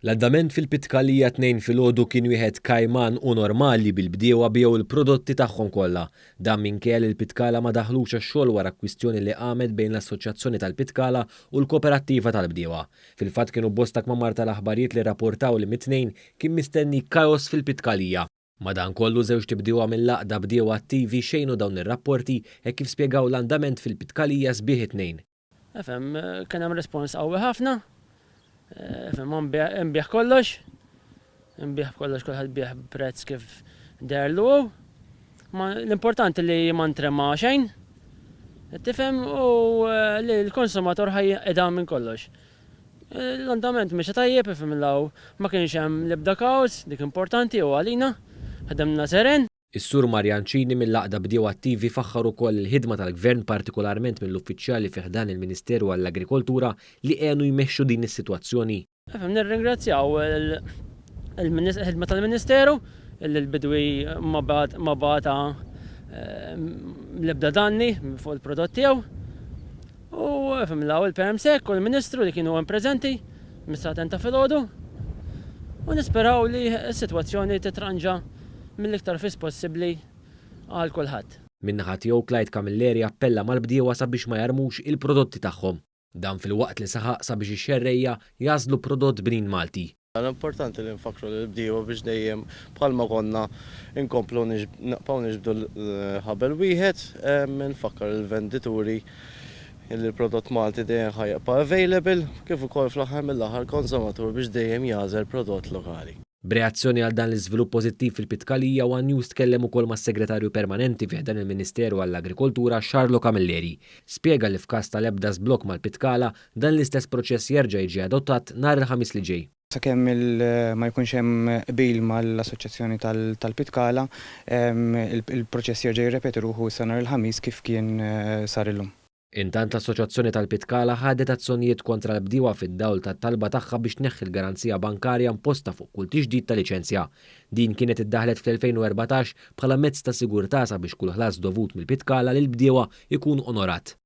L-Andament Fil-Pitkalija Tnejn filgħodu kien wieħed kajman u normali bil-bdiewa bjew il-prodotti tagħhom kollha. Dan minkejja li l-Pitkala ma daħlux għax-xogħol wara kwistjoni li qamet bejn l-Assoċċjazzjoni tal-Pitkala u l-Koperattiva tal-Bdiewa. Fil-fatt kienu bosta kmamar tal-aħbarijiet li rrapportaw li mit-Tnejn kien mistenni kajos fil-Pitkalija. Madankollu żewġ bdiewa mill-Għaqda Bdiewa Attivi xejnu dawn ir-rapporti hekk kif spjegaw l-Andament Fil-Pitkalija sbieħ it-Tnejn. Kien hemm respons qawwi ħafna. Imbieħ kollox, kulħadd bieħ prezz kif derlu. L-importanti li ma ntrema xejn, tifhem, u li l-konsumator ħajqeda minn kollox. L-andament mhix tajjeb ifhem ma kienx hemm l-ebda kaws, dik importanti u għalina, ħedemna seren. Is-Sur Marjanċini mill-Għaqda Bdiewa Attivi faħħar ukoll il-ħidma tal-Gvern partikolarment mill-uffiċjali fih dan il-Ministeru għall-Agrikoltura li għenu jmexxu din is-sitwazzjoni. Nirringrazzjaw il-ħidma tal-Ministeru il-bidwi ma bata l-ebda danni fuq il-prodotti tiegħu. U il-PMSEK u l-Ministru li kienu hemm preżenti mis-satenta filgħodu. U nisperaw li s-sitwazzjoni titranġa mill-iktar fis possibbli għal kulħadd. Min-naħa tiegħu Klajt Kamilleri appella mal-bdiewa sabiex ma jarmux il-prodotti tagħhom. Dan fil-waqt li saħaq sabiex ix-xerrejja jażlu prodott bnin Malti. L-importanti li nfakru l-bdiewa biex dejjem bħalma konna inkomplu nixbdu l-ħabel wieħed, nfakkar il-vendituri il-prodott Malti dejjem ħajqa available kif ukoll fl-aħħar mill-aħħar konsumatur biex dejjem jażel prodott lokali. B'reazzjoni għal dan l-iżvilupp pożittiv fil-Pitkalija One News tkellem ukoll mas-Segretarju Permanenti fih dan il-Ministeru għall-Agrikoltura Xarlo Kamilleri. Spjega li f'każ tal-ebda żblokk mal-Pitkala dan l-istess proċess jerġa' jiġi adottat nhar il-ħamis li ġej. Sakemm ma jkunx hemm qbil mal-Assoċċjazzjoni tal-Pitkala, il-proċess jerġa' jirrepeti ruħu sa nhar il-ħamis kif kien sar illum. Intant l-Assoċjazzjoni tal-Pitkala ħadet azzjonijiet kontra l-bdiewa fid-dawl tat-talba tagħha biex tneħħi l-garanzija bankarja imposta fuq kull tiġdid ta' liċenzja. Din kienet iddaħlet fl-2014 bħala mezz ta' sigurtà sabiex kull ħlas dovut mill-Pitkala lil bdiewa ikun onorat.